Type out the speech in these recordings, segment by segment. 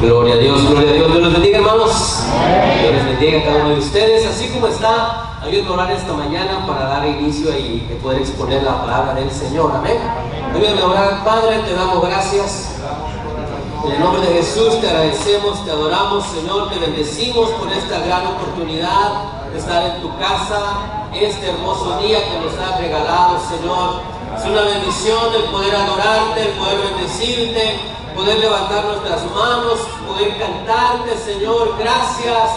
Gloria a Dios, gloria a Dios. Dios los bendiga, hermanos. Dios les bendiga a cada uno de ustedes. Así como está, ayúdenme a orar esta mañana para dar inicio y poder exponer la palabra del Señor. Amén. Ayúdenme a orar. Padre, te damos gracias. En el nombre de Jesús te agradecemos, te adoramos, Señor. Te bendecimos por esta gran oportunidad de estar en tu casa, este hermoso día que nos has regalado, Señor. Es una bendición el poder adorarte, el poder bendecirte, poder levantar nuestras manos, poder cantarte, Señor. Gracias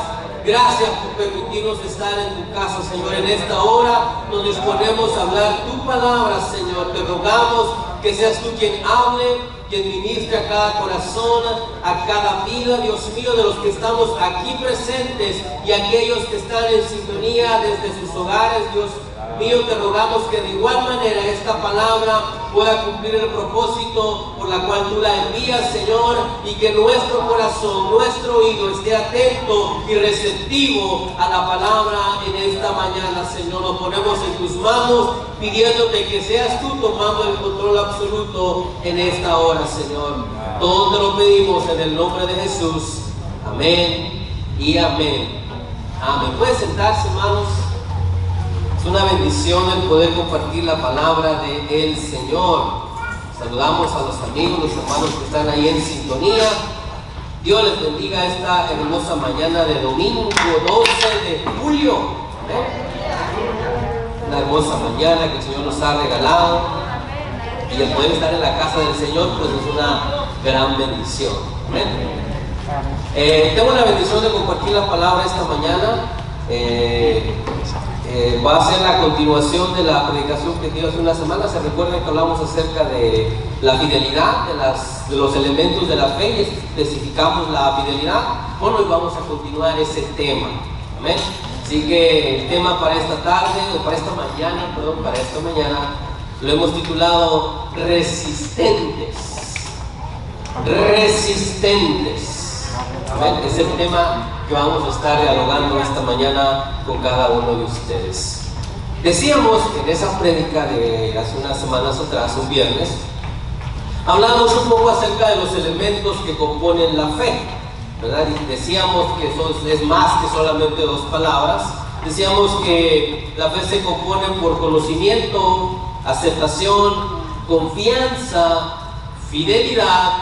por permitirnos estar en tu casa, Señor. En esta hora nos disponemos a hablar tu palabra, Señor. Te rogamos que seas tú quien hable, quien ministre a cada corazón, a cada vida, Dios mío, de los que estamos aquí presentes y aquellos que están en sintonía desde sus hogares, Dios mío. Te rogamos que de igual manera esta palabra pueda cumplir el propósito por la cual tú la envías, Señor, y que nuestro corazón, nuestro oído esté atento y receptivo a la palabra en esta mañana, Señor. Nos ponemos en tus manos pidiéndote que seas tú tomando el control absoluto en esta hora, Señor. Todo te lo pedimos en el nombre de Jesús. Amén y amén. Amén. Pueden sentarse, hermanos. Es una bendición el poder compartir la palabra del Señor. Saludamos a los amigos, los hermanos que están ahí en sintonía. Dios les bendiga esta hermosa mañana de domingo 12 de julio. Una hermosa mañana que el Señor nos ha regalado. Y el poder estar en la casa del Señor, pues es una gran bendición. Tengo la bendición de compartir la palabra esta mañana. Va a ser la continuación de la predicación que dio hace una semana. Se recuerdan que hablamos acerca de la fidelidad, de los elementos de la fe, y especificamos la fidelidad. Bueno, hoy vamos a continuar ese tema. Amén. Así que el tema para esta tarde, o para esta mañana, lo hemos titulado Resistentes. Resistentes. Amén. Es el tema que vamos a estar dialogando esta mañana con cada uno de ustedes. Decíamos en esa prédica de hace unas semanas atrás, un viernes, hablamos un poco acerca de los elementos que componen la fe, ¿verdad? Y decíamos que es más que solamente dos palabras. Decíamos que la fe se compone por conocimiento, aceptación, confianza, fidelidad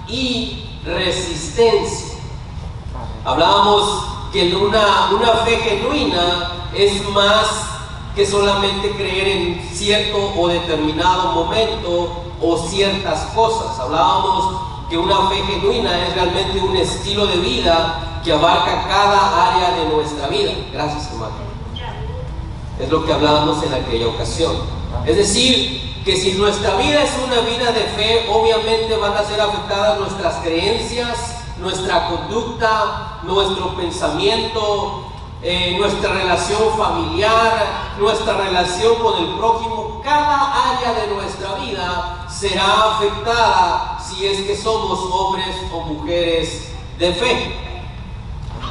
y resistencia. Hablábamos que una fe genuina es más que solamente creer en cierto o determinado momento o ciertas cosas. Hablábamos que una fe genuina es realmente un estilo de vida que abarca cada área de nuestra vida. Gracias, hermano. Es lo que hablábamos en aquella ocasión. Es decir, que si nuestra vida es una vida de fe, obviamente van a ser afectadas nuestras creencias, nuestra conducta, nuestro pensamiento, nuestra relación familiar, nuestra relación con el prójimo. Cada área de nuestra vida será afectada si es que somos hombres o mujeres de fe.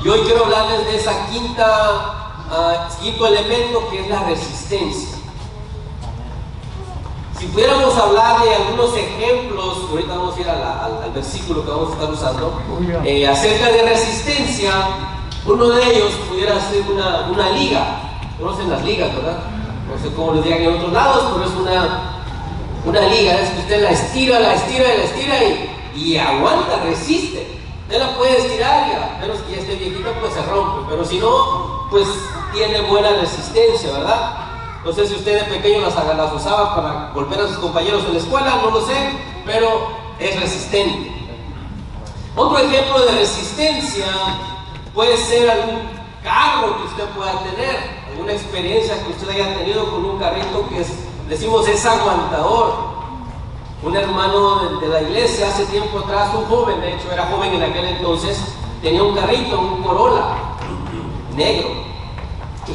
Y hoy quiero hablarles de esa quinto elemento, que es la resistencia. Si pudiéramos hablar de algunos ejemplos, ahorita vamos a ir al versículo que vamos a estar usando, acerca de resistencia, uno de ellos pudiera ser una liga. Conocen las ligas, ¿verdad? No sé cómo les digan en otros lados, pero es una liga. Es que usted la estira y aguanta, resiste. Usted la puede estirar, y a menos que ya esté viejito, pues se rompe, pero si no, pues tiene buena resistencia, ¿verdad? No sé si usted de pequeño las usaba para golpear a sus compañeros en la escuela, no lo sé, pero es resistente. Otro ejemplo de resistencia puede ser algún carro que usted pueda tener, alguna experiencia que usted haya tenido con un carrito que decimos es aguantador. Un hermano de la iglesia hace tiempo atrás, un joven, de hecho era joven en aquel entonces, tenía un carrito, un Corolla negro, y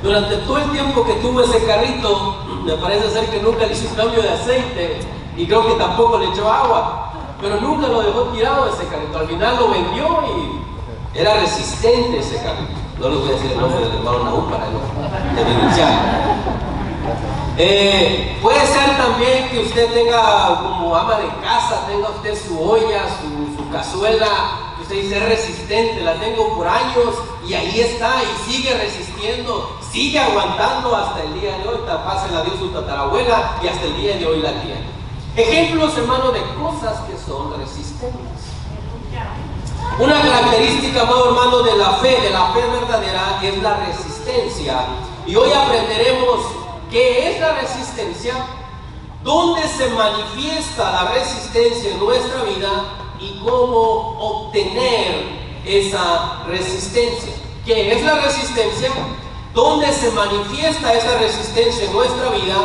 durante todo el tiempo que tuvo ese carrito, me parece ser que nunca le hizo un cambio de aceite y creo que tampoco le echó agua, pero nunca lo dejó tirado ese carrito. Al final lo vendió y era resistente ese carrito. No les voy a decir el nombre del hermano Naúm para no denunciar. Puede ser también que usted tenga como ama de casa, tenga usted su olla, su cazuela, que usted dice es resistente, la tengo por años y ahí está y sigue resistiendo, sigue aguantando hasta el día de hoy. Pásela a Dios su tatarabuela y hasta el día de hoy la tiene. Ejemplos, hermano, de cosas que son resistentes. Una característica, amado hermano, de la fe verdadera es la resistencia. Y hoy aprenderemos qué es la resistencia, dónde se manifiesta la resistencia en nuestra vida y cómo obtener esa resistencia. ¿Qué es la resistencia? ¿Dónde se manifiesta esa resistencia en nuestra vida?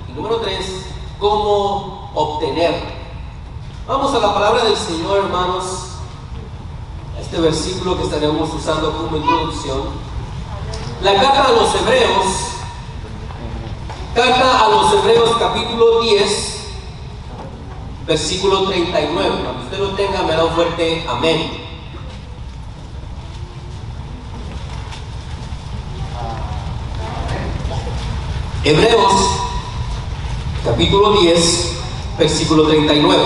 Y número 3, ¿cómo obtenerla? Vamos a la palabra del Señor, hermanos. Este versículo que estaremos usando como introducción. La carta a los Hebreos capítulo 10, versículo 39. Cuando usted lo tenga, me da un fuerte amén. Hebreos capítulo 10, versículo 39.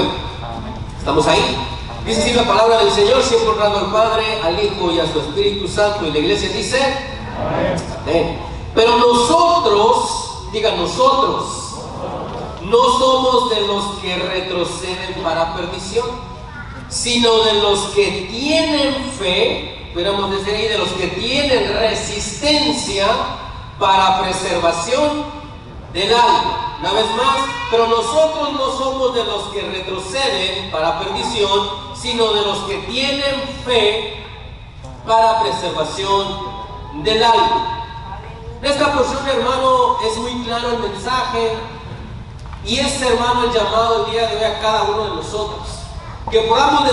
¿Estamos ahí? Dice así la palabra del Señor, siempre honrando al Padre, al Hijo y a su Espíritu Santo. Y la iglesia dice: amén. Pero nosotros, digan nosotros, no somos de los que retroceden para perdición, sino de los que tienen fe, pudiéramos decir ahí, de los que tienen resistencia para preservación del alma. Una vez más, pero nosotros no somos de los que retroceden para perdición, sino de los que tienen fe para preservación del alma. En esta porción, hermano, es muy claro el mensaje y es, hermano, el llamado el día de hoy a cada uno de nosotros, que podamos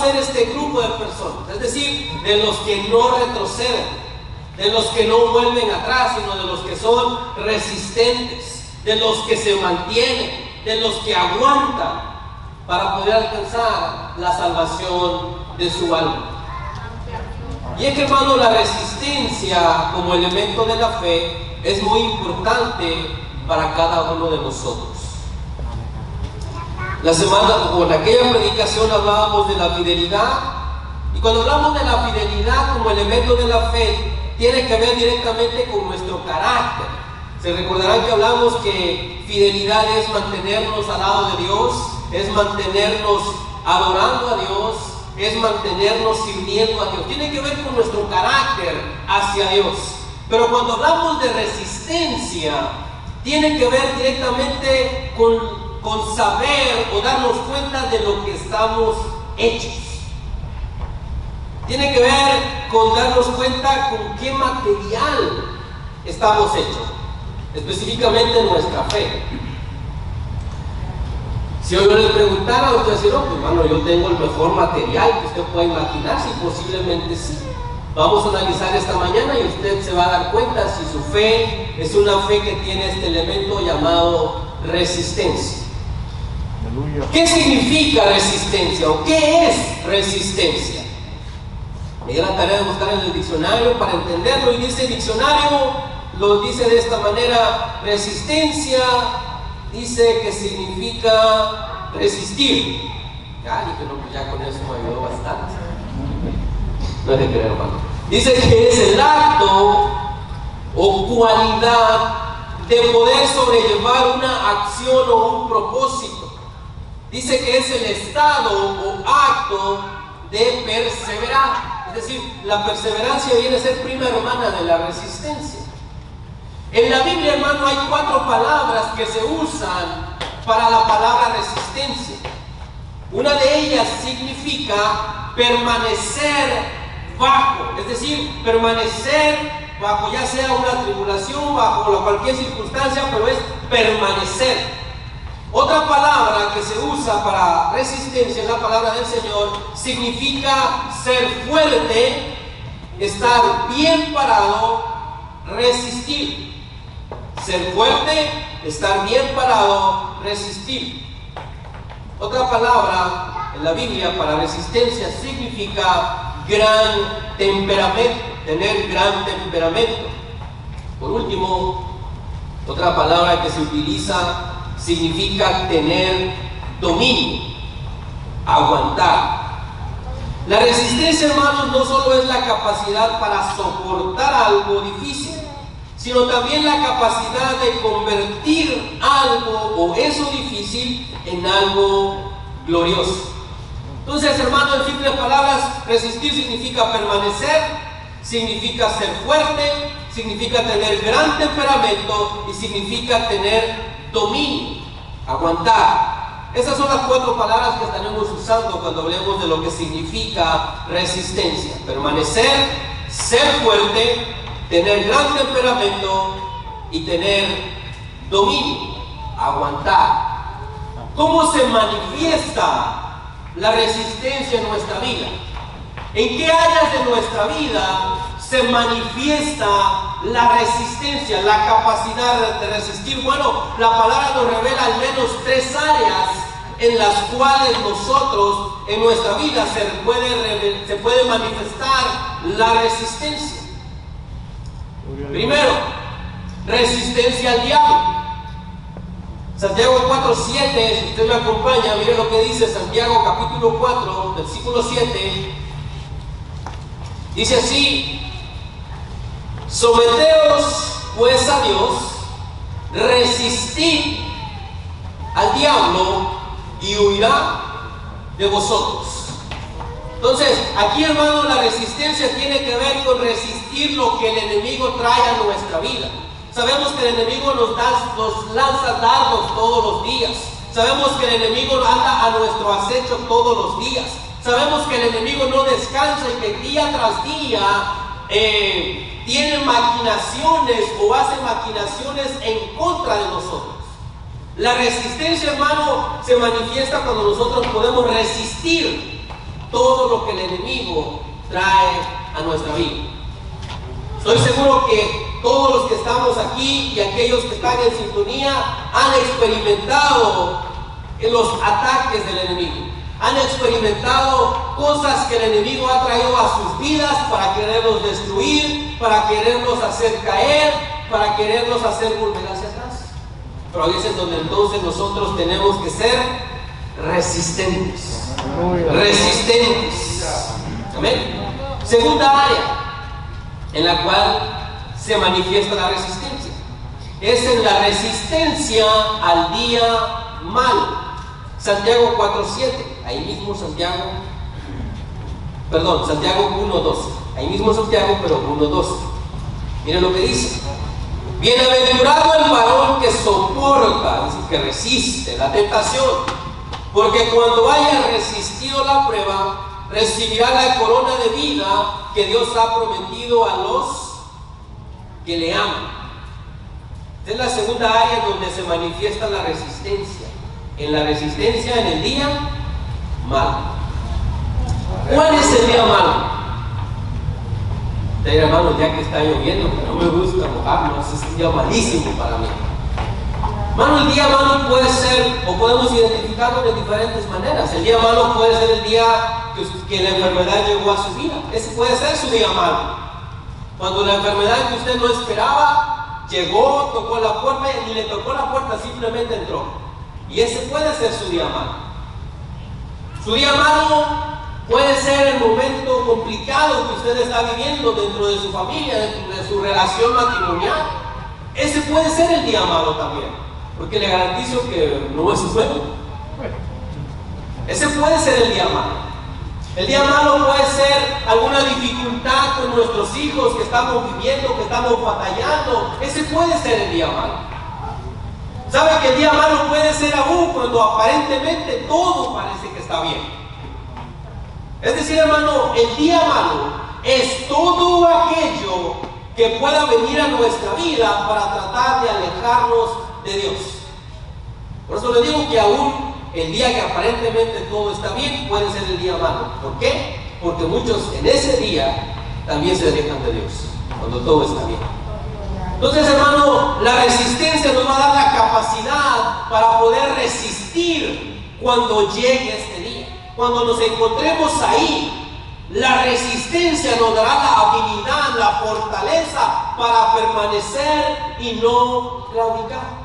ser este grupo de personas, es decir, de los que no retroceden, de los que no vuelven atrás, sino de los que son resistentes, de los que se mantienen, de los que aguantan para poder alcanzar la salvación de su alma. Y es que, hermano, la resistencia como elemento de la fe es muy importante para cada uno de nosotros. La semana, o en aquella predicación, hablábamos de la fidelidad, y cuando hablamos de la fidelidad como elemento de la fe, tiene que ver directamente con nuestro carácter. Se recordarán que hablamos que fidelidad es mantenernos al lado de Dios, es mantenernos adorando a Dios, es mantenernos sirviendo a Dios. Tiene que ver con nuestro carácter hacia Dios. Pero cuando hablamos de resistencia, tiene que ver directamente con saber o darnos cuenta de lo que estamos hechos. Tiene que ver con darnos cuenta con qué material estamos hechos, específicamente nuestra fe. Si hoy yo les preguntara a usted, no, pues hermano, yo tengo el mejor material que usted pueda imaginarse, y posiblemente sí. Vamos a analizar esta mañana y usted se va a dar cuenta si su fe es una fe que tiene este elemento llamado resistencia. ¿Qué significa resistencia o qué es resistencia? Me dio la tarea de buscar en el diccionario para entenderlo, y dice el diccionario, lo dice de esta manera: resistencia, dice que significa resistir. Ya dije, no, pues ya con eso me ayudó bastante. No es de creer, hermano. Dice que es el acto o cualidad de poder sobrellevar una acción o un propósito. Dice que es el estado o acto de perseverar. Es decir, la perseverancia viene a ser prima hermana de la resistencia. En la Biblia, hermano, hay 4 palabras que se usan para la palabra resistencia. Una de ellas significa permanecer bajo, es decir, permanecer bajo ya sea una tribulación, bajo cualquier circunstancia, pero es permanecer. Otra palabra que se usa para resistencia, es la palabra del Señor, significa ser fuerte, estar bien parado, resistir. Ser fuerte, estar bien parado, resistir. Otra palabra en la Biblia para resistencia significa gran temperamento, tener gran temperamento. Por último, Otra palabra que se utiliza significa tener dominio, aguantar. La resistencia, hermanos, no solo es la capacidad para soportar algo difícil, sino también la capacidad de convertir algo o eso difícil en algo glorioso. Entonces, hermanos, en simples palabras, resistir significa permanecer, significa ser fuerte, significa tener gran temperamento y significa tener dominio, aguantar. Esas son las 4 palabras que estaremos usando cuando hablemos de lo que significa resistencia: permanecer, ser fuerte, tener gran temperamento y tener dominio, aguantar. ¿Cómo se manifiesta la resistencia en nuestra vida? ¿En qué áreas de nuestra vida se manifiesta la resistencia, la capacidad de resistir? Bueno, la palabra nos revela al menos 3 áreas en las cuales nosotros en nuestra vida se puede manifestar la resistencia. Primero, resistencia al diablo. Santiago 4:7, si usted me acompaña, mire lo que dice Santiago capítulo 4, versículo 7. Dice así: someteos pues a Dios, resistid al diablo y huirá de vosotros. Entonces, aquí, hermano, la resistencia tiene que ver con resistir lo que el enemigo trae a nuestra vida. Sabemos que el enemigo nos lanza dardos todos los días. Sabemos que el enemigo anda a nuestro acecho todos los días. Sabemos que el enemigo no descansa y que día tras día tiene maquinaciones o hace maquinaciones en contra de nosotros. La resistencia, hermano, se manifiesta cuando nosotros podemos resistir todo lo que el enemigo trae a nuestra vida. Estoy seguro que todos los que estamos aquí y aquellos que están en sintonía han experimentado los ataques del enemigo. Han experimentado cosas que el enemigo ha traído a sus vidas para quererlos destruir, para quererlos hacer caer, para quererlos hacer volver hacia atrás. Pero ahí es donde entonces nosotros tenemos que ser resistentes. Resistentes. Amén. Segunda área en la cual se manifiesta la resistencia es en la resistencia al día malo. Santiago 4:7, ahí mismo Santiago 1:12, ahí mismo Santiago, pero 1:12. Miren lo que dice: bienaventurado el varón que soporta, es decir, que resiste la tentación, porque cuando haya resistido la prueba, recibirá la corona de vida que Dios ha prometido a los que le aman. Esta es la segunda área donde se manifiesta la resistencia. En la resistencia en el día malo. ¿Cuál es el día malo? Hermano, ya que está lloviendo, que no me gusta mojarnos, es un día malísimo para mí. Hermano, el día malo puede ser, o podemos identificarlo de diferentes maneras. El día malo puede ser el día que la enfermedad llegó a su vida. Ese puede ser su día malo. Cuando la enfermedad que usted no esperaba llegó, tocó la puerta, y ni le tocó la puerta, simplemente entró. Y ese puede ser su día malo. Su día malo puede ser el momento complicado que usted está viviendo dentro de su familia, dentro de su relación matrimonial. Ese puede ser el día malo también, porque le garantizo que no es bueno. Ese puede ser el día malo. El día malo puede ser alguna dificultad con nuestros hijos que estamos viviendo, que estamos batallando. Ese puede ser el día malo. ¿Sabe que el día malo puede ser aún cuando aparentemente todo parece que está bien? Es decir, hermano, el día malo es todo aquello que pueda venir a nuestra vida para tratar de alejarnos de Dios. Por eso le digo que aún el día que aparentemente todo está bien puede ser el día malo. ¿Por qué? Porque muchos en ese día también se alejan de Dios, cuando todo está bien. Entonces, hermano, la resistencia nos va a dar la capacidad para poder resistir cuando llegue este día. Cuando nos encontremos ahí, La resistencia nos dará la habilidad, la fortaleza para permanecer y no claudicar.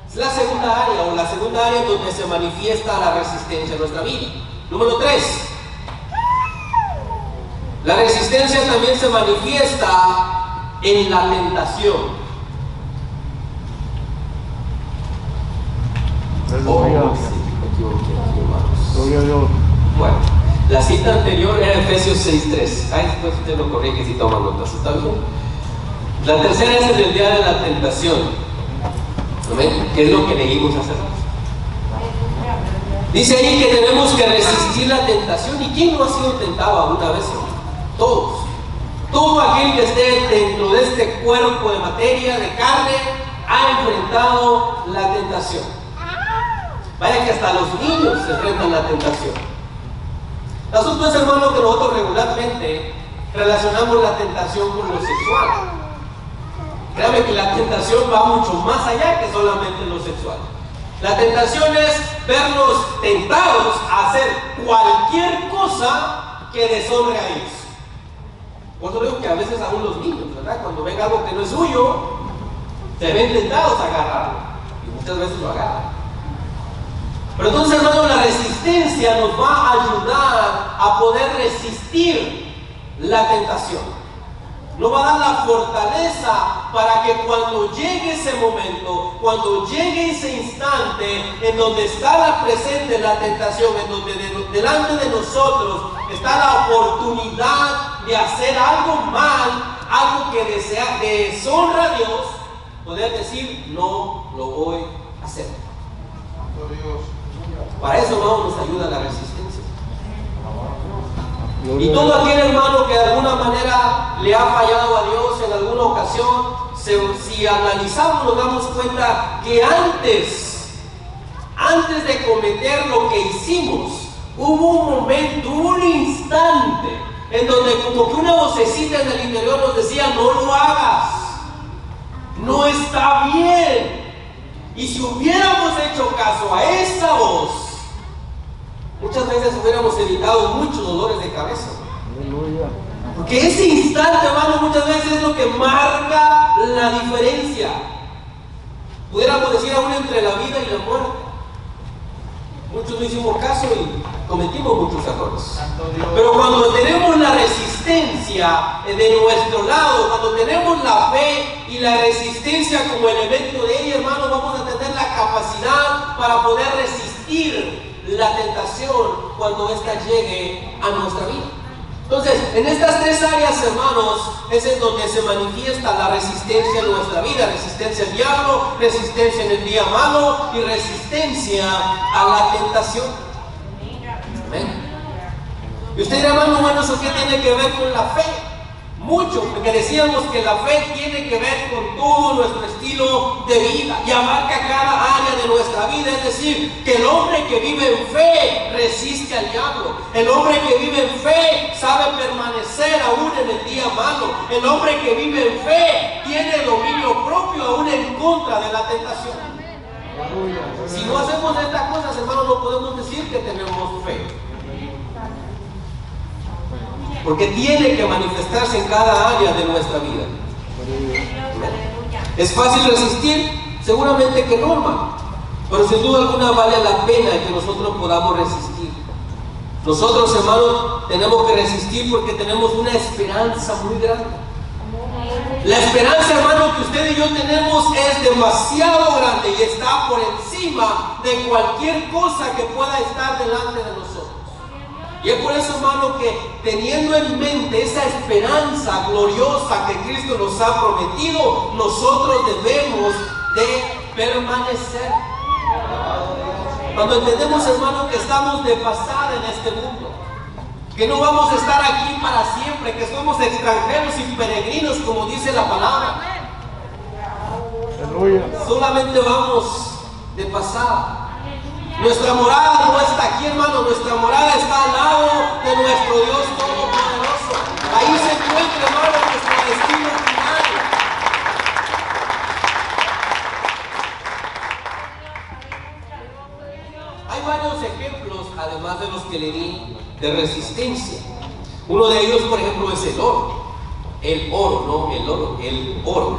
Es la segunda área, o la segunda área donde se manifiesta la resistencia en nuestra vida. Número 3. La resistencia también se manifiesta en la tentación. Oh, sí, me equivoqué, hermanos. Gloria a Dios. Bueno, la cita anterior era Efesios 6:3. Ahí después usted lo corrige si toma notas, ¿está bien? La tercera es en el día de la tentación. ¿Amén? ¿Qué es lo que leímos hace rato? Dice ahí que tenemos que resistir la tentación. ¿Y quién no ha sido tentado alguna vez? Todos. Todo aquel que esté dentro de este cuerpo de materia, de carne, ha enfrentado la tentación. Vaya que hasta los niños se enfrentan a la tentación. El asunto es, hermano, que nosotros regularmente relacionamos la tentación con lo sexual. Créame que la tentación va mucho más allá que solamente lo sexual. La tentación es vernos tentados a hacer cualquier cosa que deshonre a Dios. Por eso digo que a veces aún los niños, ¿verdad? Cuando ven algo que no es suyo, se ven tentados a agarrarlo. Y muchas veces lo agarran. Pero entonces, hermano, la resistencia nos va a ayudar a poder resistir la tentación. Nos va a dar la fortaleza para que cuando llegue ese momento, cuando llegue ese instante en donde está presente la tentación, en donde delante de nosotros está la oportunidad de hacer algo mal, algo que deshonra a Dios, poder decir, no lo voy a hacer. Para eso, hermano, nos ayuda la resistencia. Y todo aquel hermano que de alguna manera le ha fallado a Dios en alguna ocasión, si analizamos nos damos cuenta que antes de cometer lo que hicimos, hubo un momento, hubo un instante en donde como que una vocecita en el interior nos decía, no lo hagas, no está bien. Y si hubiéramos hecho caso a esa voz, muchas veces hubiéramos evitado muchos dolores de cabeza. Porque ese instante, hermano, muchas veces es lo que marca la diferencia. Pudiéramos decir aún entre la vida y la muerte. Muchos no hicimos caso y cometimos muchos errores. Pero cuando tenemos la resistencia de nuestro lado, cuando tenemos la fe y la resistencia como elemento de ella, hermano, vamos a tener la capacidad para poder resistir la tentación cuando ésta llegue a nuestra vida. Entonces, en estas tres áreas, hermanos, es en donde se manifiesta la resistencia en nuestra vida: resistencia al diablo, resistencia en el día malo y resistencia a la tentación. Amén. Y usted dirá, hermano, bueno, ¿eso qué tiene que ver con la fe? Mucho, porque decíamos que la fe tiene que ver con todo nuestro estilo de vida y abarca cada área de nuestra vida. Es decir, que el hombre que vive en fe resiste al diablo. El hombre que vive en fe sabe permanecer aún en el día malo. El hombre que vive en fe tiene dominio propio aún en contra de la tentación. Si no hacemos estas cosas, hermanos, no podemos decir que tenemos fe. Porque tiene que manifestarse en cada área de nuestra vida. ¿Es fácil resistir? Seguramente que no, hermano. Pero sin duda alguna vale la pena que nosotros podamos resistir. Nosotros, hermanos, tenemos que resistir porque tenemos una esperanza muy grande. La esperanza, hermano, que usted y yo tenemos es demasiado grande y está por encima de cualquier cosa que pueda estar delante de nosotros. Y es por eso, hermano, que teniendo en mente esa esperanza gloriosa que Cristo nos ha prometido, nosotros debemos de permanecer. Cuando entendemos, hermano, que estamos de pasada en este mundo, que no vamos a estar aquí para siempre, que somos extranjeros y peregrinos, como dice la palabra. Solamente vamos de pasada. Nuestra morada no está aquí, hermano. Nuestra morada está al lado de nuestro Dios Todopoderoso. Ahí se encuentra, hermano, nuestro destino final. Hay varios ejemplos, además de los que le di, de resistencia. Uno de ellos, por ejemplo, es el oro. El oro, no el oro, el oro.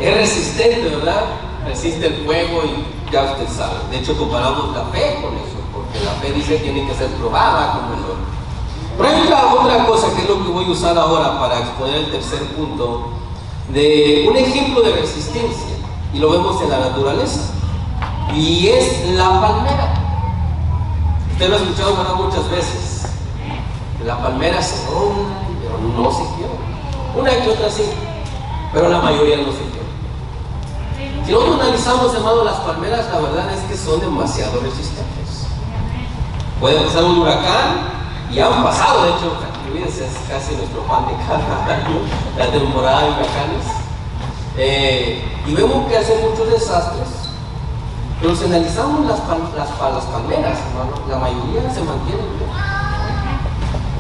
Es resistente, ¿verdad? Resiste el fuego y ya usted sabe. De hecho, comparamos la fe con eso, porque la fe dice que tiene que ser probada como el oro. Pero hay otra cosa que es lo que voy a usar ahora para exponer el tercer punto, de un ejemplo de resistencia, y lo vemos en la naturaleza, y es la palmera. Usted lo ha escuchado, ¿verdad? Muchas veces. La palmera se dobla, pero no se quiebra. Una que otra sí, pero la mayoría no se quiebra. Si nosotros analizamos, hermano, las palmeras, la verdad es que son demasiado resistentes. Puede pasar un huracán, y han pasado, de hecho, es casi nuestro pan de cada año, la temporada de huracanes. Y vemos que hacen muchos desastres. Pero si analizamos las palmeras, hermano, la mayoría se mantiene bien.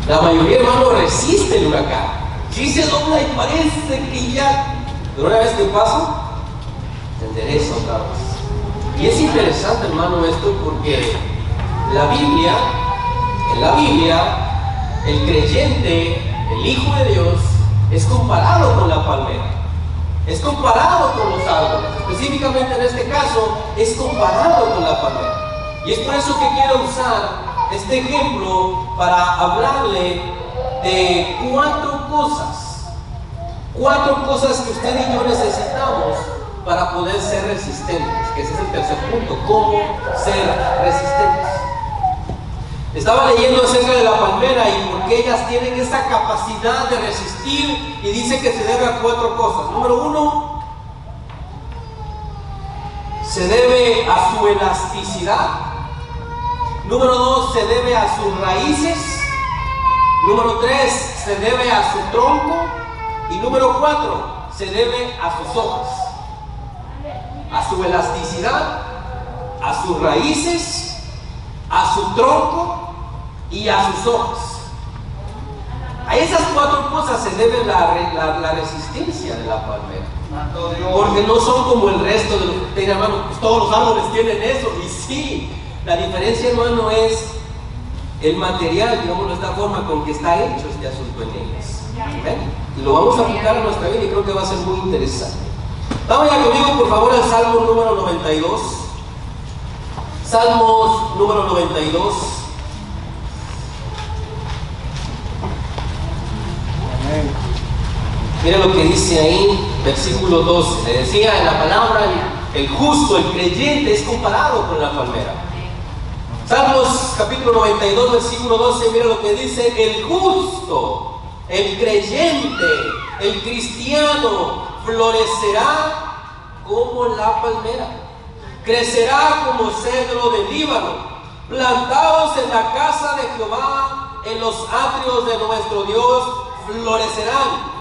La mayoría, hermano, resiste el huracán. Sí se dobla y parece que ya, pero una vez que pasa, se endereza otra vez. Y es interesante, hermano, esto porque en la Biblia, el creyente, el Hijo de Dios, es comparado con la palmera. Es comparado con los árboles. Específicamente en este caso, es comparado con la palmera. Y es por eso que quiero usar este ejemplo para hablarle de cuatro cosas que usted y yo necesitamos para poder ser resistentes, que ese es el tercer punto, cómo ser resistentes. Estaba leyendo acerca de la palmera y por qué ellas tienen esa capacidad de resistir, y dice que se debe a cuatro cosas. Número uno, se debe a su elasticidad. Número dos, se debe a sus raíces. Número tres, se debe a su tronco. Y número cuatro, se debe a sus hojas. A su elasticidad, a sus raíces, a su tronco y a sus hojas. A esas cuatro cosas se debe la resistencia de la palmera. Porque no son como el resto de los que tienen, hermano, pues todos los árboles tienen eso. Y sí, la diferencia, hermano, es el material, digámoslo de esta forma, con que está hecho este asunto en ellas. ¿Ven? Y lo vamos a aplicar a nuestra vida y creo que va a ser muy interesante. Vamos ya conmigo, por favor, al Salmo número 92. Salmos número 92. Mira lo que dice ahí, versículo 12. Le decía en la palabra, el justo, el creyente, es comparado con la palmera. Salmos capítulo 92, versículo 12, mira lo que dice: el justo, el creyente, el cristiano, florecerá como la palmera, crecerá como cedro del Líbano, plantados en la casa de Jehová, en los atrios de nuestro Dios, florecerán.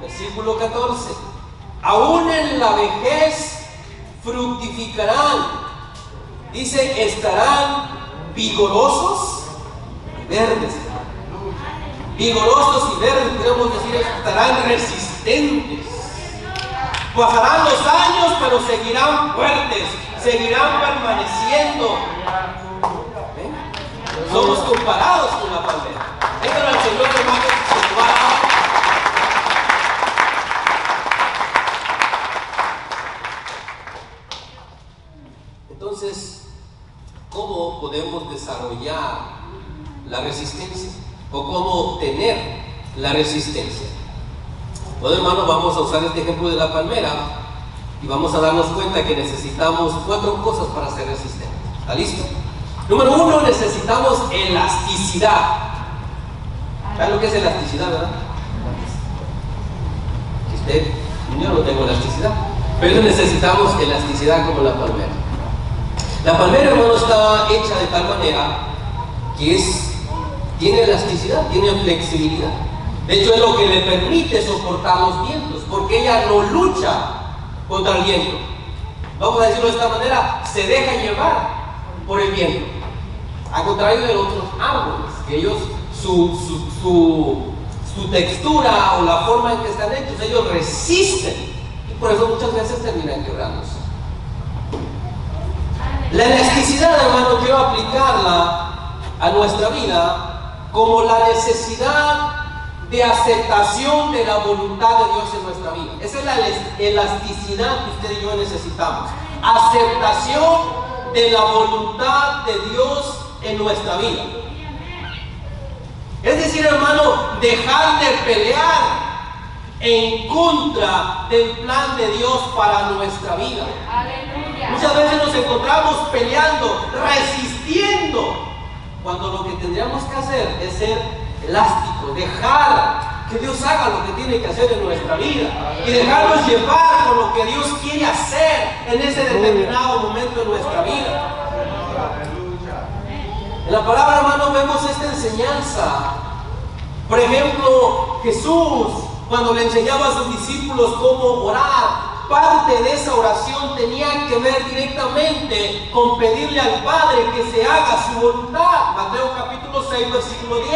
Versículo 14, aún en la vejez fructificarán. Dice, estarán vigorosos y verdes. Vigorosos y verdes, queremos decir, estarán resistentes. Pasarán los años, pero seguirán fuertes, seguirán permaneciendo. ¿Ven? Somos comparados con la palmera. Vengan al Señor, hermanos, Entonces, ¿cómo podemos desarrollar la resistencia? ¿O cómo obtener la resistencia? Bueno, hermanos, vamos a usar este ejemplo de la palmera y vamos a darnos cuenta que necesitamos cuatro cosas para ser resistentes. ¿Está listo? Número uno, necesitamos elasticidad. ¿Saben lo que es elasticidad, verdad? Yo no tengo elasticidad, pero necesitamos elasticidad como la palmera. La palmera, hermano, está hecha de tal manera que tiene elasticidad, tiene flexibilidad. De hecho, es lo que le permite soportar los vientos, porque ella no lucha contra el viento. Vamos a decirlo de esta manera, se deja llevar por el viento. Al contrario de otros árboles, que ellos, su textura o la forma en que están hechos, ellos resisten. Y por eso muchas veces terminan quebrándose. La elasticidad, hermano, quiero aplicarla a nuestra vida como la necesidad de aceptación de la voluntad de Dios en nuestra vida. Esa es la elasticidad que usted y yo necesitamos. Aceptación de la voluntad de Dios en nuestra vida. Es decir, hermano, dejar de pelear en contra del plan de Dios para nuestra vida. Aleluya. Muchas veces nos encontramos peleando, resistiendo, cuando lo que tendríamos que hacer es ser elásticos, dejar que Dios haga lo que tiene que hacer en nuestra vida y dejarnos llevar por lo que Dios quiere hacer en ese determinado momento de nuestra vida. En la palabra, hermano, vemos esta enseñanza. Por ejemplo, Jesús, cuando le enseñaba a sus discípulos cómo orar, parte de esa oración tenía que ver directamente con pedirle al Padre que se haga su voluntad. Mateo capítulo 6, versículo 10.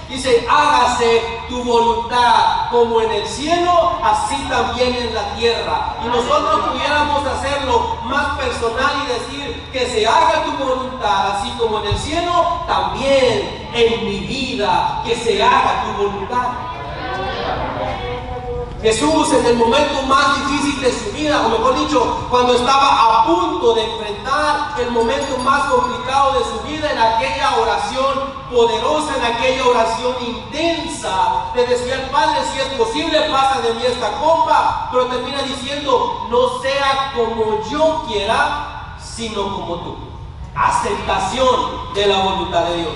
Dice, hágase tu voluntad como en el cielo, así también en la tierra. Y nosotros pudiéramos hacerlo más personal y decir que se haga tu voluntad, así como en el cielo, también en mi vida, que se haga tu voluntad. Jesús, en el momento más difícil de su vida, o mejor dicho, cuando estaba a punto de enfrentar el momento más complicado de su vida, en aquella oración poderosa, en aquella oración intensa, le decía al Padre, si es posible, pasa de mí esta copa, pero termina diciendo, no sea como yo quiera, sino como tú. Aceptación de la voluntad de Dios.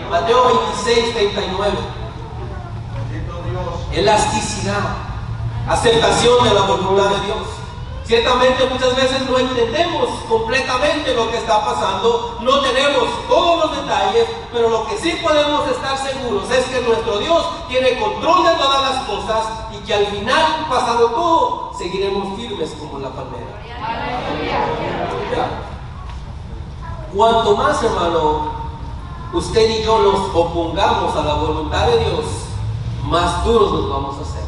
Mateo 26, 39. Elasticidad. Aceptación de la voluntad de Dios. Ciertamente muchas veces no entendemos completamente lo que está pasando, no tenemos todos los detalles, pero lo que sí podemos estar seguros es que nuestro Dios tiene control de todas las cosas y que al final, pasado todo, seguiremos firmes como la palmera. Cuanto más, hermano, usted y yo nos opongamos a la voluntad de Dios, más duros nos vamos a hacer.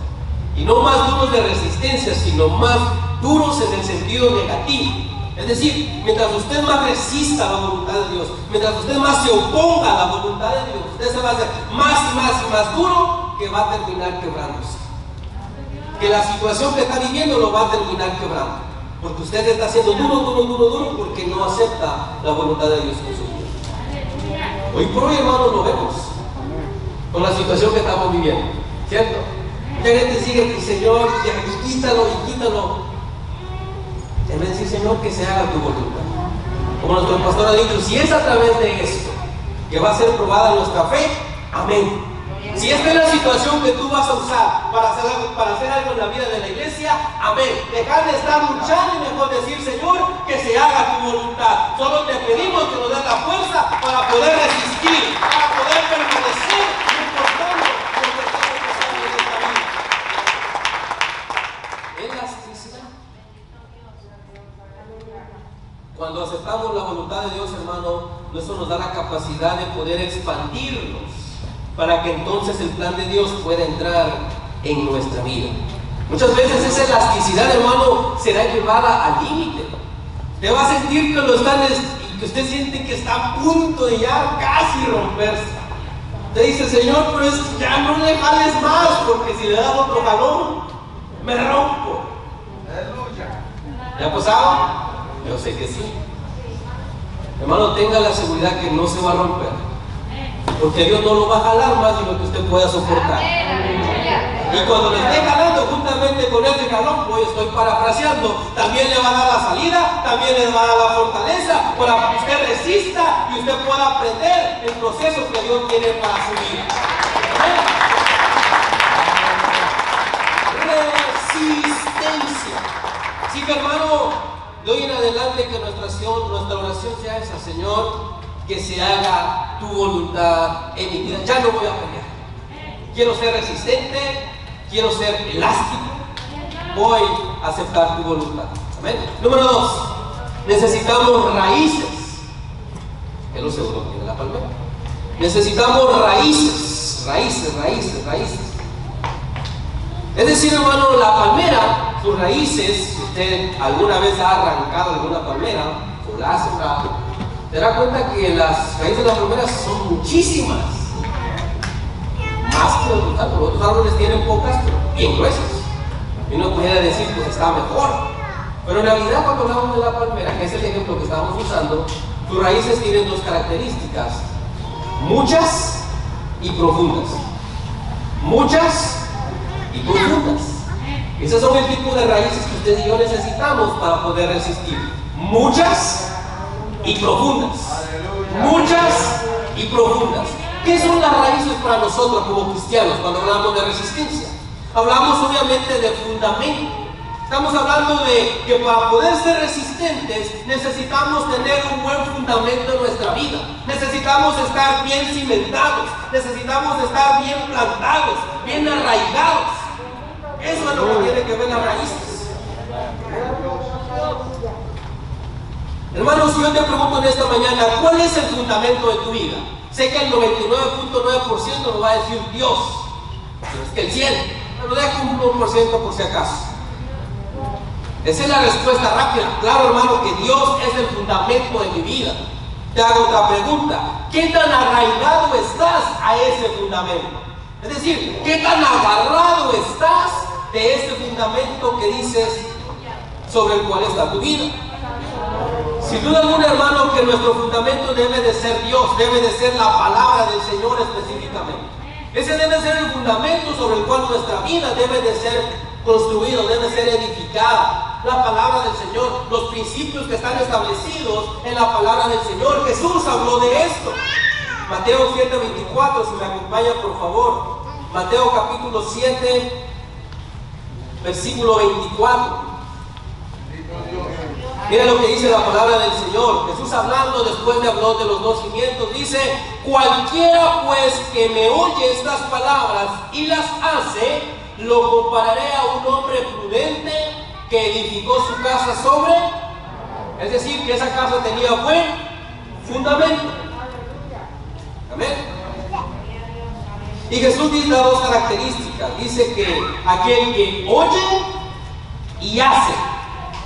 Y no más duros de resistencia, sino más duros en el sentido negativo. Es decir, mientras usted más resista a la voluntad de Dios, mientras usted más se oponga a la voluntad de Dios, usted se va a hacer más y más y más duro, que va a terminar quebrándose. Que la situación que está viviendo lo va a terminar quebrando. Porque usted está haciendo duro, porque no acepta la voluntad de Dios en su vida. Hoy por hoy, hermanos, lo vemos con la situación que estamos viviendo, ¿cierto? Mucha gente sigue que Señor, quítalo y quítalo. En vez de decir, Señor, que se haga tu voluntad. Como nuestro pastor ha dicho, si es a través de esto que va a ser probada nuestra fe, amén. Si esta es la situación que tú vas a usar para hacer algo en la vida de la iglesia, amén. Dejar de estar luchando y mejor decir, Señor, que se haga tu voluntad. Solo te pedimos que nos des la fuerza para poder resistir, para poder permanecer, no importando lo que estamos pasando en esta vida. Elasticidad. Cuando aceptamos la voluntad de Dios, hermano, eso nos da la capacidad de poder expandirnos, para que entonces el plan de Dios pueda entrar en nuestra vida. Muchas veces esa elasticidad, hermano, será llevada al límite. Te va a sentir que lo están, y que usted siente que está a punto de ya casi romperse. Te dice, Señor, pero es que ya no le jales más, porque si le das otro jalón, me rompo. ¿Ya ha pasado? Yo sé que sí. Hermano, tenga la seguridad que no se va a romper, porque Dios no lo va a jalar más de lo que usted pueda soportar. Y cuando le esté jalando juntamente con ese jalón, pues estoy parafraseando, también le va a dar la salida, también le va a dar la fortaleza para que usted resista y usted pueda aprender el proceso que Dios tiene para su vida. Resistencia. Así que, hermano, de hoy en adelante que nuestra oración sea esa, Señor, que se haga tu voluntad en mi vida. Ya no voy a pelear. Quiero ser resistente, quiero ser elástico. Voy a aceptar tu voluntad. Amén. Número 2. Necesitamos raíces. Es lo segundo que tiene la palmera. Necesitamos raíces. Raíces. Es decir, hermano, la palmera, sus raíces, si usted alguna vez ha arrancado alguna palmera o la ha sembrado, te das cuenta que las raíces de las palmeras son muchísimas. más que otros árboles. Otros árboles tienen pocas, pero bien gruesas. Y uno pudiera decir, pues está mejor. Pero en realidad, cuando hablamos de la palmera, que es el ejemplo que estábamos usando, sus raíces tienen dos características: muchas y profundas. Muchas y profundas. Esos son el tipo de raíces que usted y yo necesitamos para poder resistir. Muchas y profundas. Muchas y profundas. ¿Qué son las raíces para nosotros como cristianos cuando hablamos de resistencia? Hablamos obviamente de fundamento. Estamos hablando de que para poder ser resistentes necesitamos tener un buen fundamento en nuestra vida. Necesitamos estar bien cimentados. Necesitamos estar bien plantados, bien arraigados. Eso es lo que tiene que ver las raíces. Hermanos, si yo te pregunto en esta mañana, ¿cuál es el fundamento de tu vida? Sé que el 99.9% nos va a decir Dios, pero es que el 100%, pero dejo un 1% por si acaso. Esa es la respuesta rápida. Claro, hermano, que Dios es el fundamento de mi vida. Te hago otra pregunta: ¿qué tan arraigado estás a ese fundamento? Es decir, ¿qué tan agarrado estás de ese fundamento que dices sobre el cual está tu vida? Sin duda alguna, hermano, que nuestro fundamento debe de ser Dios, debe de ser la palabra del Señor específicamente. Ese debe ser el fundamento sobre el cual nuestra vida debe de ser construida, debe ser edificada. La palabra del Señor, los principios que están establecidos en la palabra del Señor. Jesús habló de esto. Mateo 7:24, si me acompaña por favor. Mateo capítulo 7, versículo 24. Mira lo que dice la palabra del Señor. Jesús hablando, después de hablar de los 2 cimientos, dice: cualquiera pues que me oye estas palabras y las hace, lo compararé a un hombre prudente que edificó su casa sobre. Es decir, que esa casa tenía buen fundamento. Amén. Y Jesús dice las dos características. Dice que aquel que oye y hace.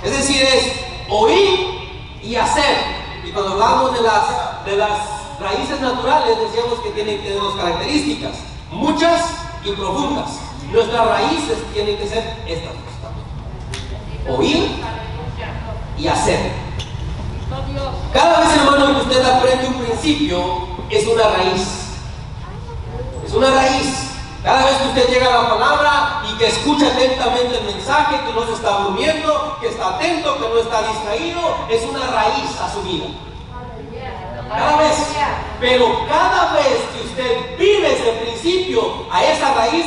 Es decir, es oír y hacer. Y cuando hablamos de las raíces naturales, decíamos que tienen que tener dos características: muchas y profundas. Nuestras raíces tienen que ser estas dos también: oír y hacer. Cada vez, hermano, que usted aprende un principio, es una raíz. Es una raíz. Cada vez que usted llega a la palabra y que escucha atentamente el mensaje, que no se está durmiendo, que está atento, que no está distraído, es una raíz a su vida. Cada vez. Pero cada vez que usted vive ese principio, a esa raíz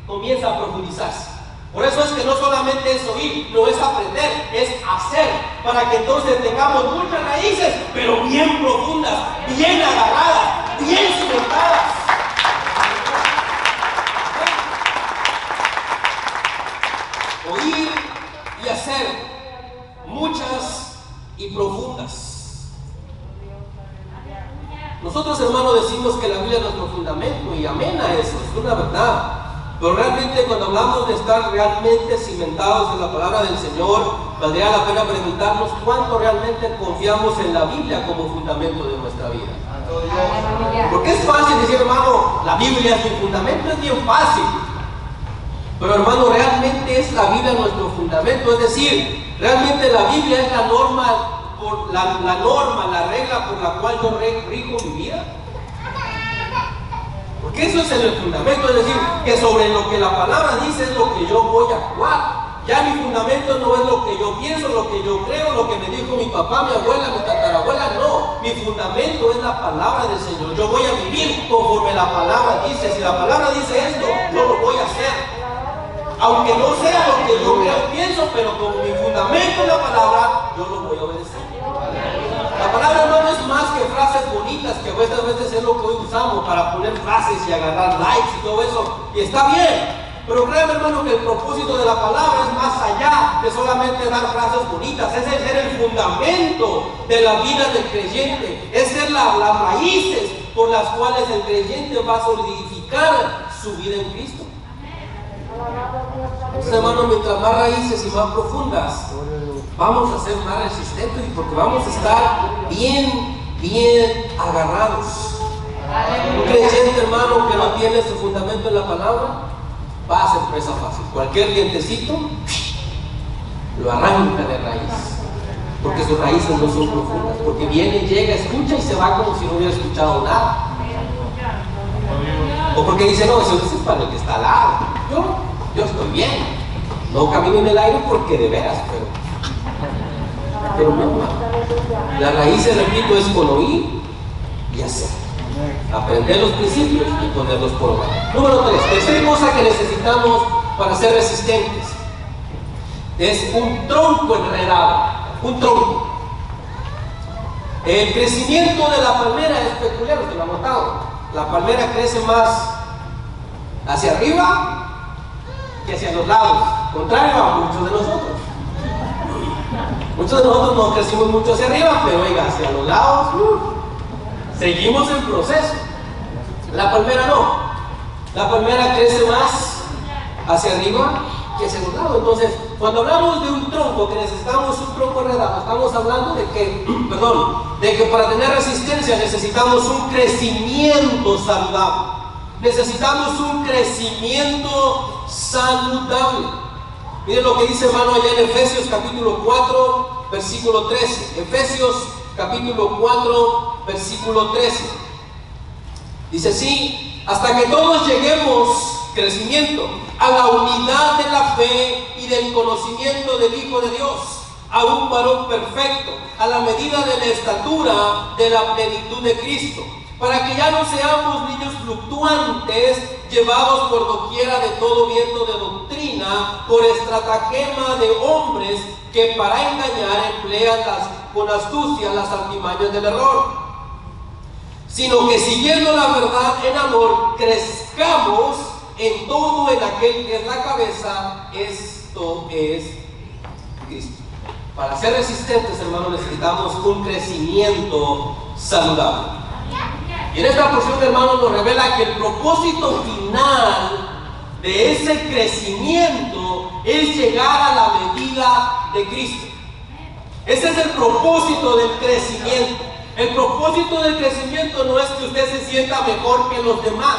comienza a profundizarse. Por eso es que no solamente es oír, no es aprender, es hacer, para que entonces tengamos muchas raíces, pero bien profundas, bien agarradas, bien cimentadas. Oír y hacer, muchas y profundas. Nosotros, hermanos, decimos que la Biblia es nuestro fundamento, y amén a eso, es una verdad. Pero realmente, cuando hablamos de estar realmente cimentados en la palabra del Señor, valdría la pena preguntarnos cuánto realmente confiamos en la Biblia como fundamento de nuestra vida. Porque es fácil decir, hermano, la Biblia es mi fundamento, es bien fácil. Pero, hermano, realmente es la Biblia nuestro fundamento. Es decir, realmente la Biblia es la norma, la regla por la cual yo rijo mi vida. Porque eso es el fundamento, es decir, que sobre lo que la palabra dice es lo que yo voy a actuar. Ya mi fundamento no es lo que yo pienso, lo que yo creo, lo que me dijo mi papá, mi abuela, mi tatarabuela, no. Mi fundamento es la palabra del Señor. Yo voy a vivir conforme la palabra dice. Si la palabra dice esto, yo lo voy a hacer. Aunque no sea lo que yo creo o pienso, pero como mi fundamento es la palabra, yo lo voy a obedecer. La palabra no es más que frases bonitas, que muchas veces es lo que hoy usamos para poner frases y agarrar likes y todo eso, y está bien. Pero créanme, hermano, que el propósito de la palabra es más allá de solamente dar frases bonitas. Es ser el fundamento de la vida del creyente. Es ser las raíces por las cuales el creyente va a solidificar su vida en Cristo. Entonces, hermano, mientras más raíces y más profundas, vamos a ser más resistentes, porque vamos a estar bien agarrados. creyente, hermano, que no tiene su fundamento en la palabra, va a ser presa fácil. Cualquier dientecito lo arranca de raíz, porque sus raíces no son profundas, porque viene, llega, escucha y se va como si no hubiera escuchado nada. O porque dice, no, eso es para el que está al lado. Yo estoy bien, no camino en el aire porque de veras, pero no, hermano. La raíz, repito, es con oír y hacer. Aprender los principios y ponerlos por obra. Número 3, tercera cosa que necesitamos para ser resistentes es un tronco enredado. Un tronco. El crecimiento de la palmera es peculiar, usted lo ha notado. La palmera crece más hacia arriba que hacia los lados, contrario a muchos de nosotros. Muchos de nosotros no crecimos mucho hacia arriba, pero oiga, hacia los lados, seguimos el proceso. La palmera no. La palmera crece más hacia arriba que hacia los lados. Entonces, cuando hablamos de un tronco, que necesitamos un tronco enredado, estamos hablando de que para tener resistencia necesitamos un crecimiento saludable. Necesitamos un crecimiento saludable. Miren lo que dice, hermano, allá en Efesios capítulo 4, versículo 13. Efesios capítulo 4, versículo 13. Dice así: hasta que todos lleguemos, crecimiento, a la unidad de la fe y del conocimiento del Hijo de Dios, a un varón perfecto, a la medida de la estatura de la plenitud de Cristo, para que ya no seamos niños fluctuantes, llevados por doquiera de todo viento de doctrina, por estratagema de hombres que para engañar emplean con astucia las artimañas del error, sino que siguiendo la verdad en amor, crezcamos en todo en aquel que es la cabeza, esto es Cristo. Para ser resistentes, hermanos, necesitamos un crecimiento saludable. Y en esta porción, hermanos, nos revela que el propósito final de ese crecimiento es llegar a la medida de Cristo. Ese es el propósito del crecimiento. El propósito del crecimiento no es que usted se sienta mejor que los demás.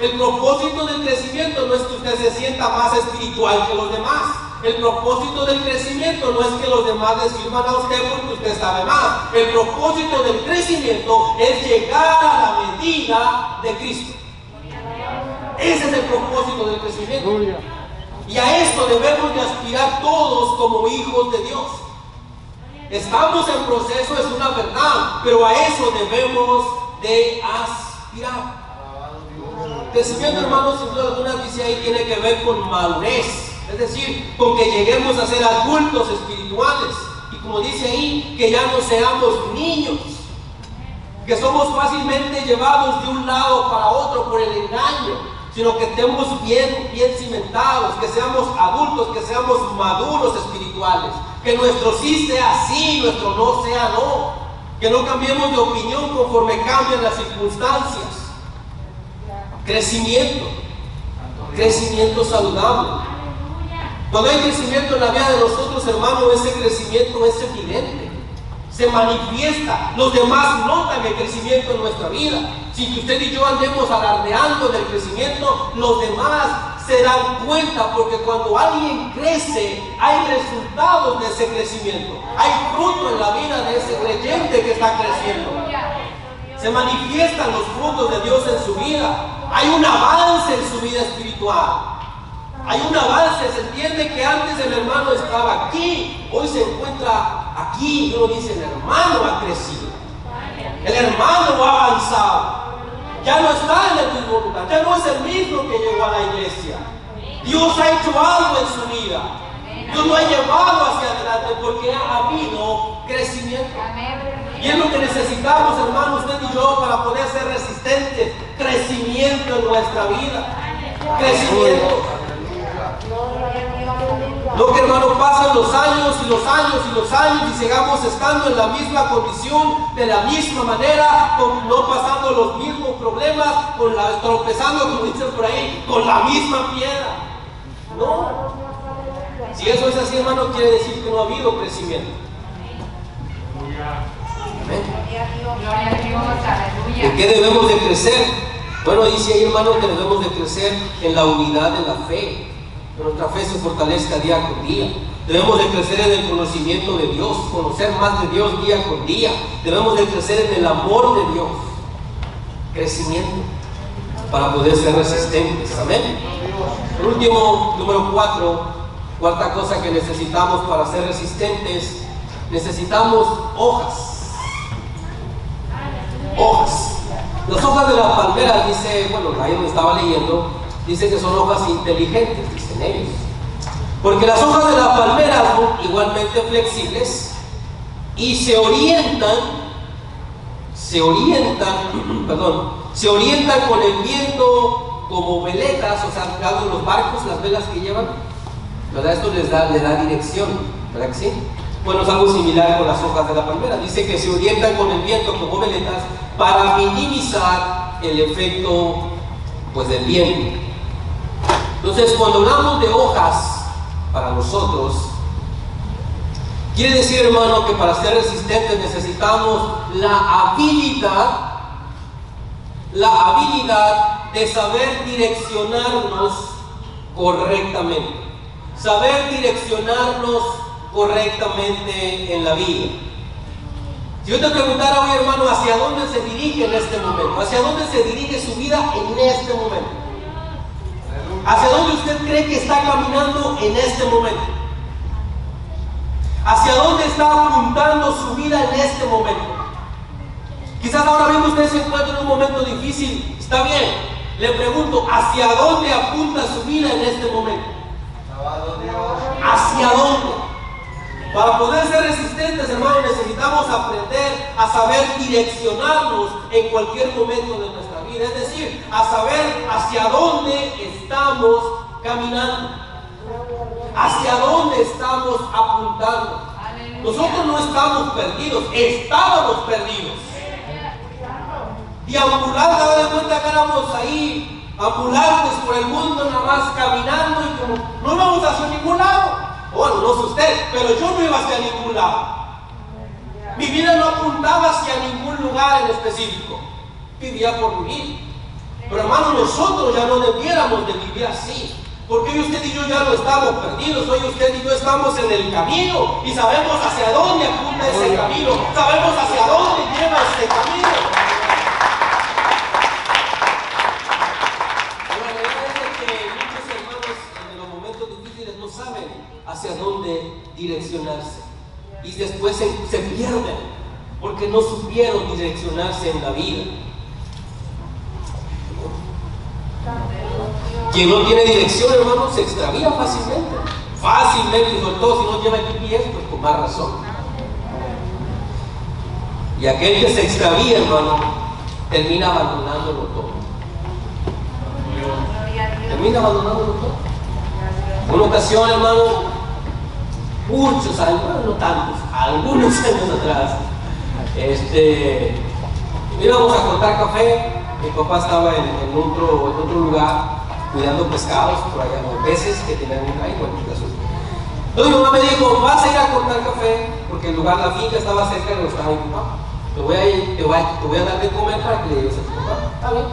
El propósito del crecimiento no es que usted se sienta más espiritual que los demás. El propósito del crecimiento no es que los demás le sirvan a usted porque usted sabe más. El propósito del crecimiento es llegar a la medida de Cristo. Ese es el propósito del crecimiento. Y a esto debemos de aspirar todos como hijos de Dios. Estamos en proceso, es una verdad, pero a eso debemos de aspirar. Crecimiento, hermanos, sin duda alguna, dice ahí, tiene que ver con madurez. Es decir, con que lleguemos a ser adultos espirituales. Y como dice ahí, que ya no seamos niños, que somos fácilmente llevados de un lado para otro por el engaño, sino que estemos bien cimentados, que seamos adultos, que seamos maduros espirituales, que nuestro sí sea sí, nuestro no sea no, que no cambiemos de opinión conforme cambian las circunstancias. Crecimiento saludable. Cuando hay crecimiento en la vida de nosotros, hermanos, ese crecimiento es evidente, se manifiesta, los demás notan el crecimiento en nuestra vida. Sin que usted y yo andemos alardeando del crecimiento, los demás se dan cuenta, porque cuando alguien crece, hay resultados de ese crecimiento, hay fruto en la vida de ese creyente que está creciendo. Se manifiestan los frutos de Dios en su vida, hay un avance en su vida espiritual. Hay un avance, se entiende que antes el hermano estaba aquí, hoy se encuentra aquí, y uno dice, el hermano ha crecido, el hermano ha avanzado, ya no está en el mismo lugar, ya no es el mismo que llegó a la iglesia. Dios ha hecho algo en su vida, Dios lo ha llevado hacia adelante porque ha habido crecimiento. Y es lo que necesitamos, hermano, usted y yo, para poder ser resistentes, crecimiento en nuestra vida, crecimiento. No que, hermano, pasen los años y los años y los años y sigamos estando en la misma condición, de la misma manera, no pasando los mismos problemas, tropezando, como dicen por ahí, con la misma piedra. No. Si eso es así, hermano, quiere decir que no ha habido crecimiento. Amén. ¿En qué debemos de crecer? Bueno, dice ahí, hermano, que debemos de crecer en la unidad de la fe, que nuestra fe se fortalezca día con día. Debemos de crecer en el conocimiento de Dios, conocer más de Dios día con día. Debemos de crecer en el amor de Dios, crecimiento, para poder ser resistentes. Amén. Por último, número 4, cuarta cosa que necesitamos para ser resistentes, necesitamos hojas. Hojas. Las hojas de la palmera, dice, bueno, ahí donde estaba leyendo, dice que son hojas inteligentes, dicen ellos. Porque las hojas de la palmera son igualmente flexibles y se orientan con el viento como veletas, o sea, los barcos, las velas que llevan, ¿verdad? Esto les da dirección, ¿verdad que sí? Bueno, es algo similar con las hojas de la palmera. Dice que se orientan con el viento como veletas para minimizar el efecto, pues, del viento. Entonces, cuando hablamos de hojas para nosotros, quiere decir, hermano, que para ser resistentes necesitamos la habilidad de saber direccionarnos correctamente. Saber direccionarnos correctamente en la vida. Si yo te preguntara hoy, hermano, ¿hacia dónde se dirige en este momento? ¿Hacia dónde se dirige su vida en este momento? ¿Hacia dónde usted cree que está caminando en este momento? ¿Hacia dónde está apuntando su vida en este momento? Quizás ahora mismo usted se encuentra en un momento difícil. Está bien. Le pregunto, ¿hacia dónde apunta su vida en este momento? ¿Hacia dónde? Para poder ser resistentes, hermano, necesitamos aprender a saber direccionarnos en cualquier momento de nuestra vida. Es decir, a saber hacia dónde estamos caminando, hacia dónde estamos apuntando. Nosotros no estamos perdidos, estábamos perdidos. Deambulando, daba de cuenta que éramos ahí, ambulantes por el mundo, nada más caminando y como no íbamos hacia ningún lado. Bueno, no sé usted, pero yo no iba hacia ningún lado. Mi vida no apuntaba hacia ningún lugar en específico. Vivía por vivir. Pero hermano, nosotros ya no debiéramos de vivir así. Porque hoy usted y yo ya no estamos perdidos. Hoy usted y yo estamos en el camino y sabemos hacia dónde apunta ese camino. Sabemos hacia dónde lleva ese camino. Hacia dónde direccionarse y después se pierden porque no supieron direccionarse en la vida. Quien no tiene dirección, hermano, se extravía fácilmente, y sobre todo si no lleva el GPS, pues con más razón. Y aquel que se extravía, hermano, termina abandonándolo todo. Una ocasión, hermano, muchos años, bueno, no tantos, algunos años atrás, íbamos a cortar café. Mi papá estaba en otro lugar cuidando pescados por allá, peces que tenían un caigo en el caso. Entonces mi mamá me dijo, vas a ir a cortar café, porque el lugar, la finca estaba cerca de donde estaba mi papá. Te voy a dar de comer para que le lleves a tu papá. Está bien.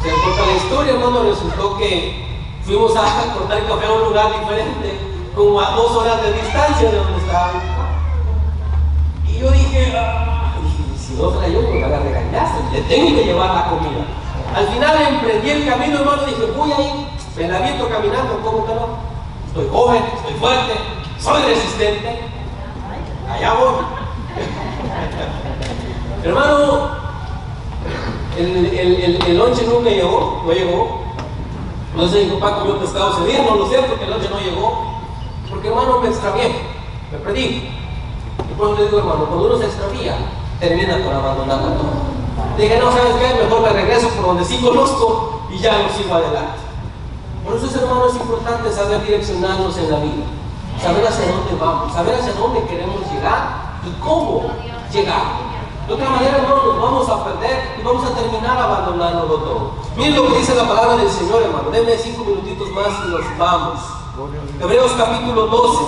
Se corta la historia, hermano. Resultó que fuimos a cortar café a un lugar diferente, como a 2 horas de distancia de donde estaba mi papá. Y yo dije, si no se la llevo, me van a regañar, le tengo que llevar la comida. Al final emprendí el camino, hermano, dije, voy a ir, me la aviento caminando, ¿cómo que no? Estoy joven, estoy fuerte, soy resistente, allá voy. Hermano, el lonche nunca llegó, no llegó. No sé si mi papá comió pescado ese día, no lo sé, porque el lonche no llegó. Porque, hermano, me extravié, me perdí. Y por eso le digo, hermano, cuando uno se extravía, termina por abandonarlo todo. Dije, no, ¿sabes qué? Mejor me regreso por donde sí conozco y ya no sigo adelante. Por eso, hermano, es importante saber direccionarnos en la vida, saber hacia dónde vamos, saber hacia dónde queremos llegar y cómo llegar. De otra manera, hermano, nos vamos a perder y vamos a terminar abandonándolo todo. Miren lo que dice la palabra del Señor, hermano. Denme 5 minutitos más y nos vamos. Hebreos capítulo 12.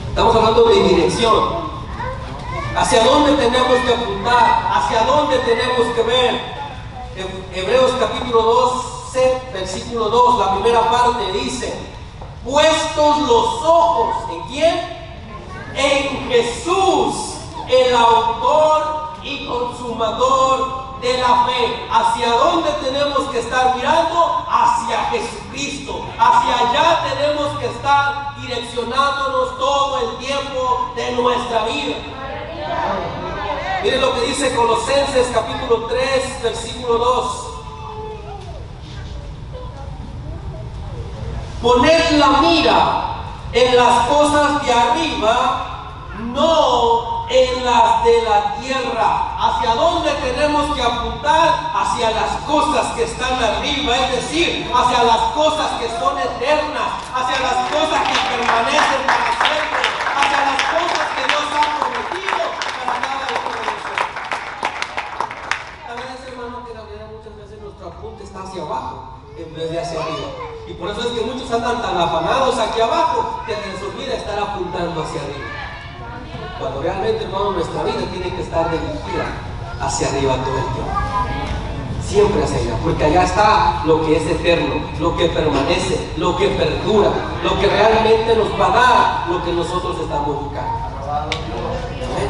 Estamos hablando de dirección. ¿Hacia dónde tenemos que apuntar? ¿Hacia dónde tenemos que ver? Hebreos capítulo 12, versículo 2, la primera parte dice: puestos los ojos, ¿en quién? En Jesús, el autor y consumador de la fe. ¿Hacia dónde tenemos que estar mirando? Hacia Jesucristo. Hacia allá tenemos que estar direccionándonos todo el tiempo de nuestra vida. Miren lo que dice Colosenses capítulo 3, versículo 2. Poned la mira en las cosas de arriba, no en las de la tierra. ¿Hacia dónde tenemos que apuntar? Hacia las cosas que están arriba, es decir, hacia las cosas que son eternas, hacia las cosas que permanecen para siempre, hacia las cosas que Dios ha prometido para cada uno de nosotros. La verdad es, hermano, que la verdad muchas veces nuestro apunte está hacia abajo en vez de hacia arriba. Y por eso es que muchos andan tan afanados aquí abajo que se les olvida estar apuntando hacia arriba. Cuando realmente, hermano, nuestra vida tiene que estar dirigida hacia arriba todo el tiempo. Siempre hacia allá, porque allá está lo que es eterno, lo que permanece, lo que perdura, lo que realmente nos va a dar lo que nosotros estamos buscando. ¿Eh?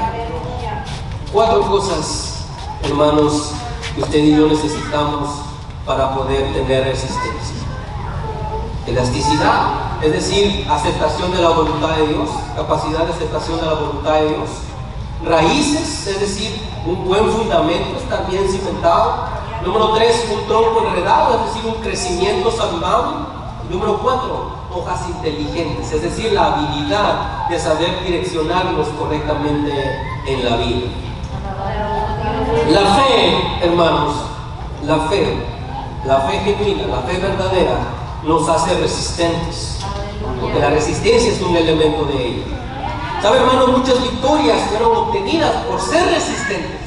4 cosas, hermanos, que usted y yo necesitamos para poder tener resistencia. Elasticidad, es decir, aceptación de la voluntad de Dios, capacidad de aceptación de la voluntad de Dios. Raíces, es decir, un buen fundamento, estar bien cimentado. Número 3, un tronco enredado, es decir, un crecimiento saludable. Número 4, hojas inteligentes, es decir, la habilidad de saber direccionarnos correctamente en la vida. La fe, hermanos, la fe genuina, la fe verdadera, nos hace resistentes, porque la resistencia es un elemento de ella. ¿Sabe, hermano? Muchas victorias fueron obtenidas por ser resistentes.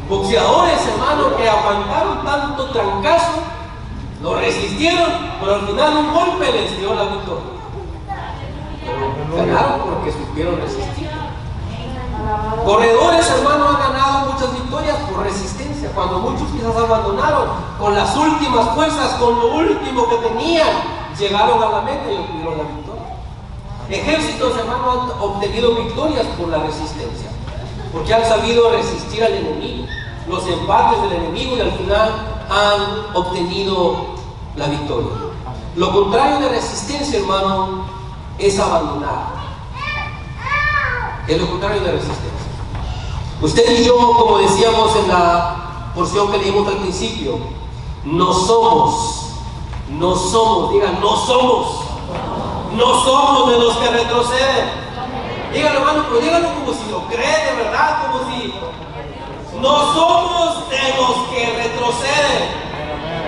Boxeadores, hermano, que aguantaron tanto trancazo, lo resistieron, pero al final un golpe les dio la victoria. Pero ganaron porque supieron resistir. Corredores, hermano, han ganado muchas victorias por resistencia, cuando muchos quizás abandonaron con las últimas fuerzas, con lo último que tenían, llegaron a la meta y obtuvieron la victoria. Ejércitos, hermano, han obtenido victorias por la resistencia, porque han sabido resistir al enemigo, los embates del enemigo, y al final han obtenido la victoria. Lo contrario de resistencia, hermano, es abandonar. Es lo contrario de resistencia. Usted y yo, como decíamos en la porción que leímos al principio, no somos, digan, no somos de los que retroceden. Díganlo, hermano, pero díganlo como si lo creen de verdad, como si no somos de los que retroceden,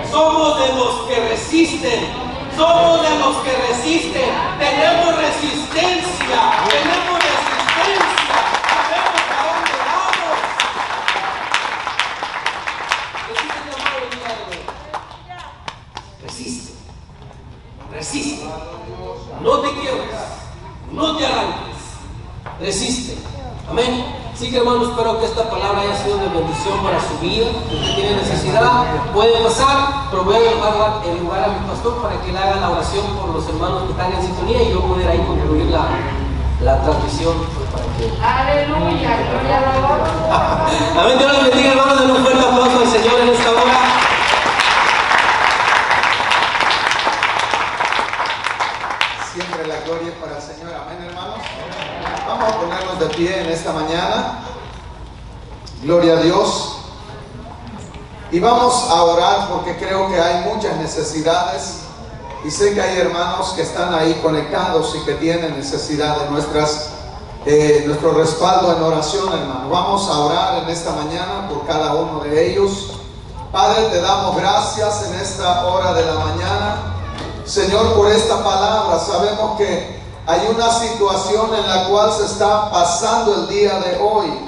somos de los que resisten. Somos de los que resisten, tenemos resistencia, sabemos a dónde vamos. Resiste, no te quiebres, no te arranques, resiste. Amén. Así que, hermanos, espero que esta palabra haya sido de bendición para su vida. Si usted tiene necesidad, puede pasar, pero voy a dejar el lugar a mi pastor para que él haga la oración por los hermanos que están en sintonía y yo poder ahí concluir la transmisión. Pues, para que... Aleluya, gloria a Dios. Amén. Dios los bendiga, hermanos. Den un fuerte aplauso al Señor en esta hora. Siempre la gloria para el Señor. Amén, hermanos. Vamos a ponernos de pie en esta mañana. Gloria a Dios. Y vamos a orar porque creo que hay muchas necesidades. Y sé que hay hermanos que están ahí conectados y que tienen necesidad de nuestro respaldo en oración, hermano. Vamos a orar en esta mañana por cada uno de ellos. Padre, te damos gracias en esta hora de la mañana, Señor, por esta palabra. Sabemos que hay una situación en la cual se está pasando el día de hoy,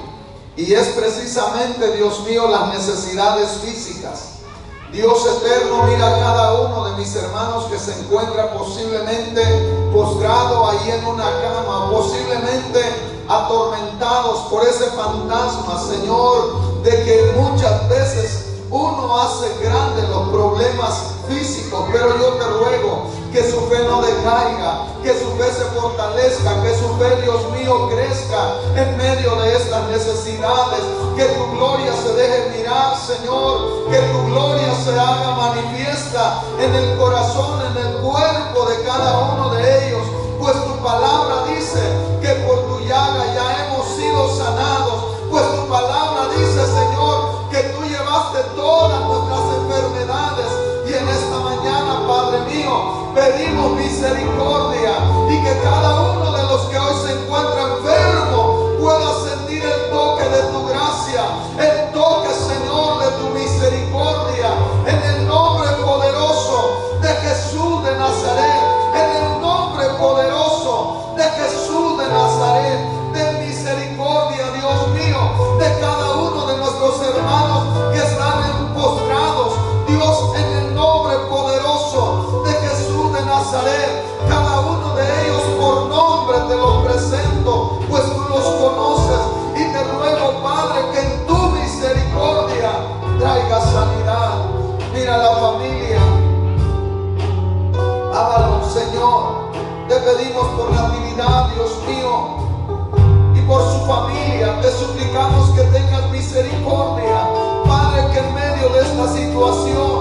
y es precisamente, Dios mío, las necesidades físicas. Dios eterno, mira a cada uno de mis hermanos que se encuentra posiblemente postrado ahí en una cama, posiblemente atormentados por ese fantasma, Señor, de que muchas veces uno hace grandes los problemas físicos, pero yo te ruego que su fe no decaiga, que su fe se fortalezca, que su fe, Dios mío, crezca en medio de estas necesidades, que tu gloria se deje mirar, Señor, que tu gloria se haga manifiesta en el corazón, en el cuerpo de cada uno de ellos, pues tu palabra dice que por tu llaga ya hemos sido sanados, pues tu palabra dice, Señor, que tú llevaste todas nuestras enfermedades. Y en esta mañana, Padre mío, pedimos misericordia y que cada uno de los que hoy se encuentra enfermo pueda sentir el toque de tu gracia, el toque, Señor, de tu misericordia, en el nombre poderoso de Jesús de Nazaret, en el nombre poderoso de Jesús de Nazaret. Ten misericordia, Dios mío, de cada uno de nuestros hermanos que están postrados, Dios, en el nombre poderoso de Jesús de Nazaret. Cada uno de ellos por nombre te los presento, pues tú los conoces, y te ruego, Padre, que en tu misericordia traiga sanidad. Mira la familia Avalon, Señor, te pedimos por Natividad, Dios mío, y por su familia te suplicamos que tengas misericordia, Padre, que en medio de esta situación